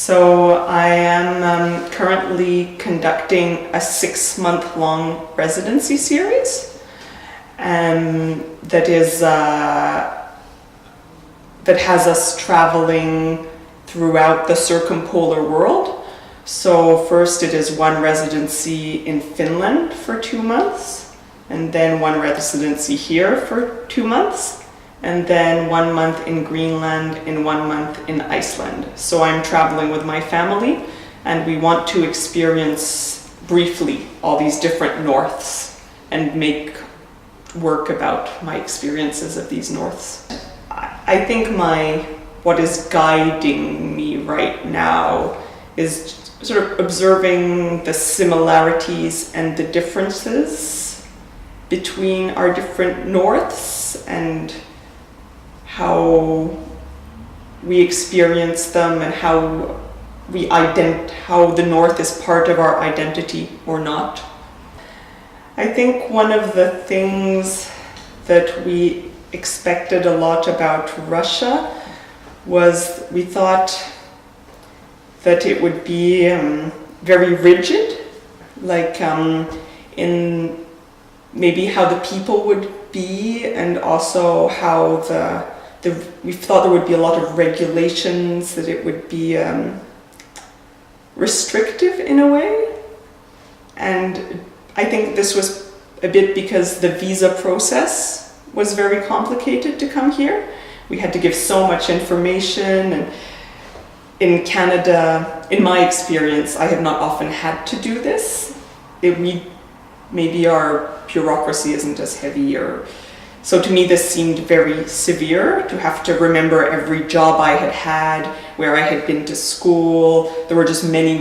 So I am currently conducting a 6-month-long residency series that has us traveling throughout the circumpolar world. So first it is one residency in Finland for 2 months, and then one residency here for 2 months, and then 1 month in Greenland and 1 month in Iceland. So I'm traveling with my family, and we want to experience briefly all these different norths and make work about my experiences of these norths. I think what is guiding me right now is sort of observing the similarities and the differences between our different norths and how we experience them and how the North is part of our identity or not. I think one of the things that we expected a lot about Russia was we thought that it would be very rigid, like in maybe how the people would be, and also how we thought there would be a lot of regulations, that it would be restrictive in a way. And I think this was a bit because the visa process was very complicated to come here. We had to give so much information, and in Canada, in my experience, I have not often had to do this. Maybe our bureaucracy isn't as heavy, so to me this seemed very severe, to have to remember every job I had had, where I had been to school. There were just many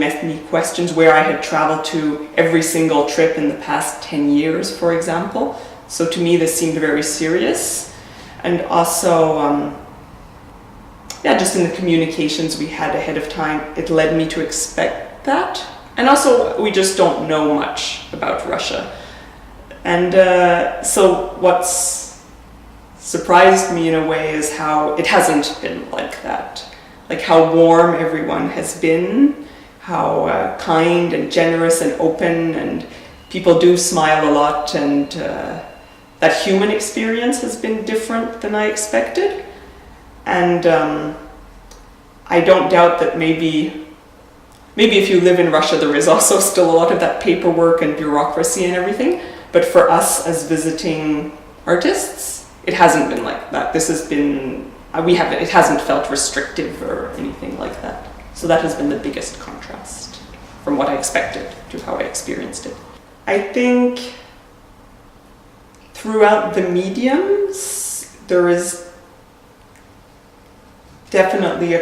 questions, where I had traveled to every single trip in the past 10 years, for example. So to me this seemed very serious. And also, just in the communications we had ahead of time, it led me to expect that. And also, we just don't know much about Russia. And so what's surprised me in a way is how it hasn't been like that. Like how warm everyone has been, how kind and generous and open, and people do smile a lot, and that human experience has been different than I expected. And I don't doubt that maybe if you live in Russia, there is also still a lot of that paperwork and bureaucracy and everything. But for us as visiting artists, it hasn't been like that. It hasn't felt restrictive or anything like that. So that has been the biggest contrast from what I expected to how I experienced it. I think throughout the mediums, there is definitely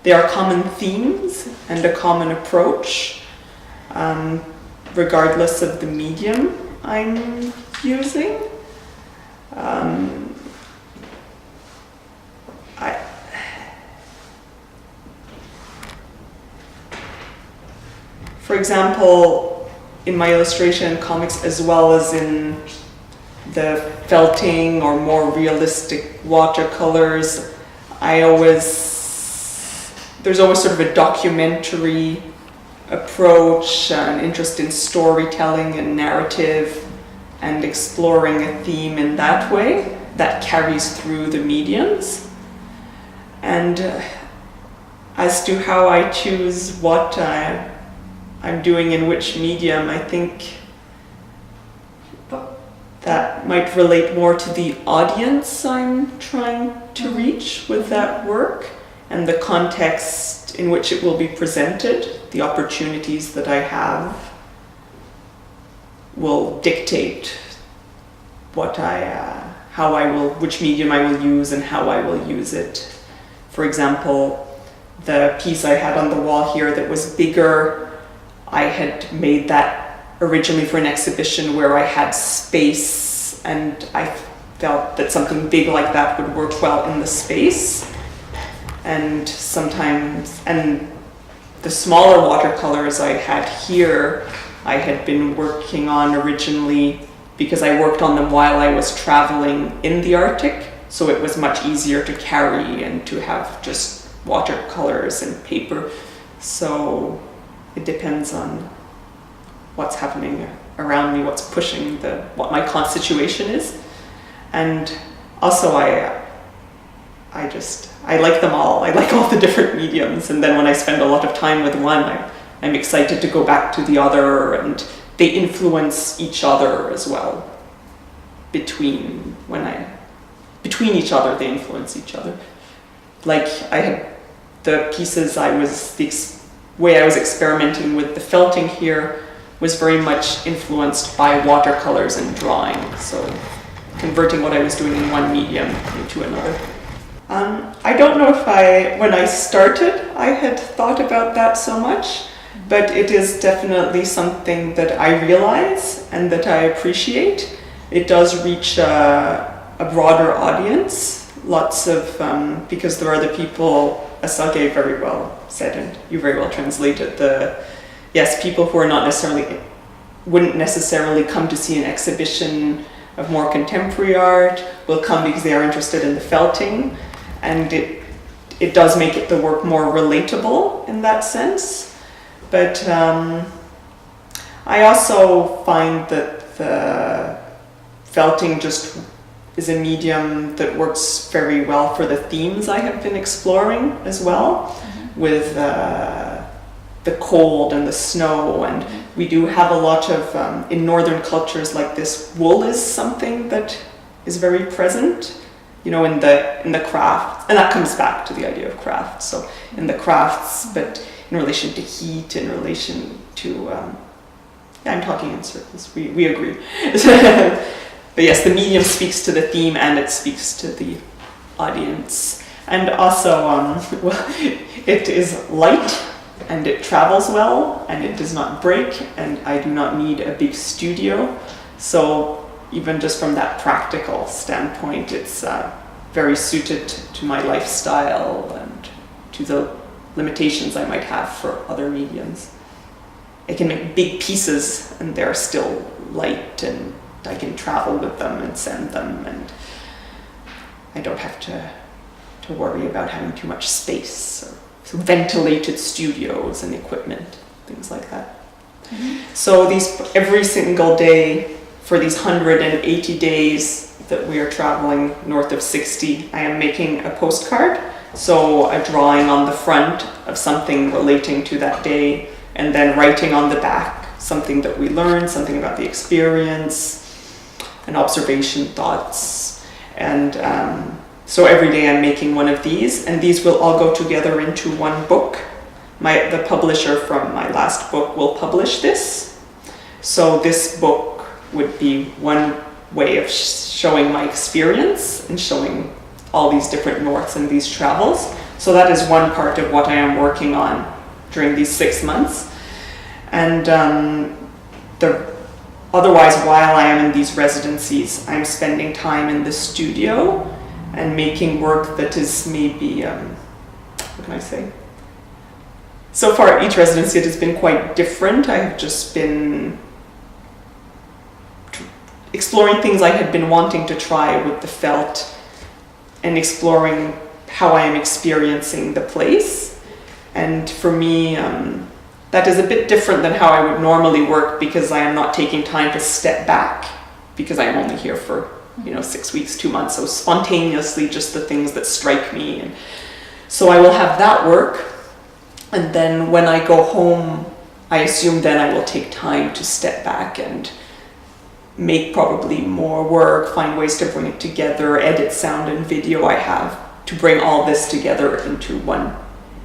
there are common themes and a common approach, regardless of the medium I'm using. For example, in my illustration and comics, as well as in the felting or more realistic watercolors, there's always sort of a documentary approach, an interest in storytelling and narrative, and exploring a theme in that way that carries through the mediums. And as to how I choose what I'm doing in which medium, I think that might relate more to the audience I'm trying to reach with that work, and the context in which it will be presented. The opportunities that I have will dictate which medium I will use and how I will use it. For example, the piece I had on the wall here that was bigger, I had made that originally for an exhibition where I had space, and I felt that something big like that would work well in the space. And the smaller watercolors I had here, I had been working on originally because I worked on them while I was traveling in the Arctic, so it was much easier to carry and to have just watercolors and paper. So it depends on what's happening around me, what's pushing what my constitution is. And also I like them all. I like all the different mediums. And then when I spend a lot of time with one, I'm excited to go back to the other, and they influence each other as well. Between each other, they influence each other. Like I had the pieces the way I was experimenting with the felting here was very much influenced by watercolors and drawing. So converting what I was doing in one medium into another. I don't know if when I started, I had thought about that so much, but it is definitely something that I realize and that I appreciate. It does reach a broader audience, lots of, because there are the people, as Sergei very well said, and you very well translated, people who are wouldn't necessarily come to see an exhibition of more contemporary art, will come because they are interested in the felting, and it does make the work more relatable in that sense. But I also find that the felting just is a medium that works very well for the themes I have been exploring as well, with the cold and the snow. And we do have a lot of, in northern cultures like this, wool is something that is very present, in the craft, and that comes back to the idea of craft. So in the crafts, but in relation to heat, in relation to, I'm talking in circles, we agree. But yes, the medium speaks to the theme and it speaks to the audience. And also, it is light and it travels well and it does not break, and I do not need a big studio. So even just from that practical standpoint, it's very suited to my lifestyle and to the limitations I might have for other mediums. I can make big pieces and they're still light, and I can travel with them and send them, and I don't have to worry about having too much space, or ventilated studios and equipment, things like that. So every single day for these 180 days that we are traveling north of 60, I am making a postcard. So a drawing on the front of something relating to that day, and then writing on the back something that we learned, something about the experience, an observation, thoughts. And so every day I'm making one of these, and these will all go together into one book. The publisher from my last book will publish this. So this book would be one way of showing my experience and showing all these different norths and these travels. So that is one part of what I am working on during these 6 months. And otherwise, while I am in these residencies, I'm spending time in the studio and making work that is maybe, what can I say? So far, each residency, it has been quite different. I have just been exploring things I had been wanting to try with the felt, and exploring how I am experiencing the place. And for me, that is a bit different than how I would normally work, because I am not taking time to step back, because I am only here for 6 weeks, 2 months. So spontaneously, just the things that strike me. And so I will have that work. And then when I go home, I assume then I will take time to step back and make probably more work, find ways to bring it together, edit sound and video I have, to bring all this together into one,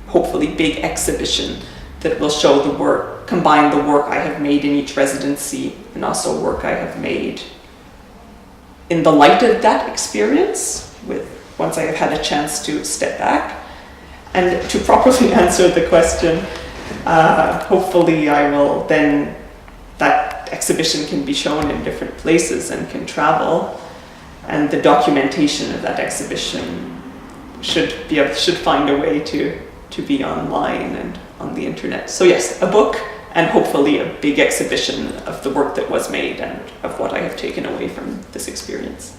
hopefully big exhibition that will show the work, combine the work I have made in each residency and also work I have made in the light of that experience, once I have had a chance to step back. And to properly answer the question, hopefully I will then, that exhibition can be shown in different places and can travel, and the documentation of that exhibition should find a way to be online and on the internet. So yes, a book, and hopefully a big exhibition of the work that was made and of what I have taken away from this experience.